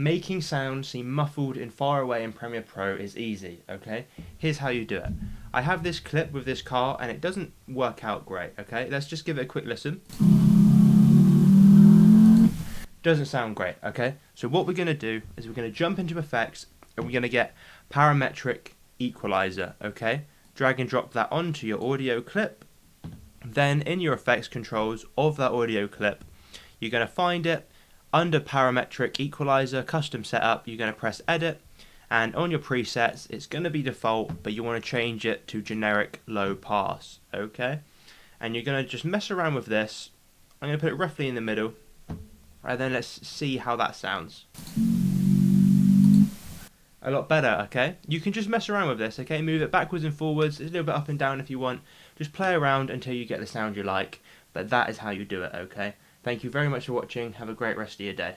Making sound seem muffled and far away in Premiere Pro is easy, okay? Here's how you do it. I have this clip with this car and it doesn't work out great, okay? Let's just give it a quick listen. Doesn't sound great, okay? So what we're going to do is we're going to jump into effects and we're going to get parametric equalizer, okay? Drag and drop that onto your audio clip. Then in your effects controls of that audio clip, you're going to find it under parametric equalizer, custom setup. You're going to press edit, and on your presets it's going to be default, but you want to change it to generic low pass, okay? And you're going to just mess around with this. I'm going to put it roughly in the middle, and then let's see how that sounds. A lot better, okay? You can just mess around with this, okay? Move it backwards and forwards, a little bit up and down if you want. Just play around until you get the sound you like, but that is how you do it, okay? Thank you very much for watching. Have a great rest of your day.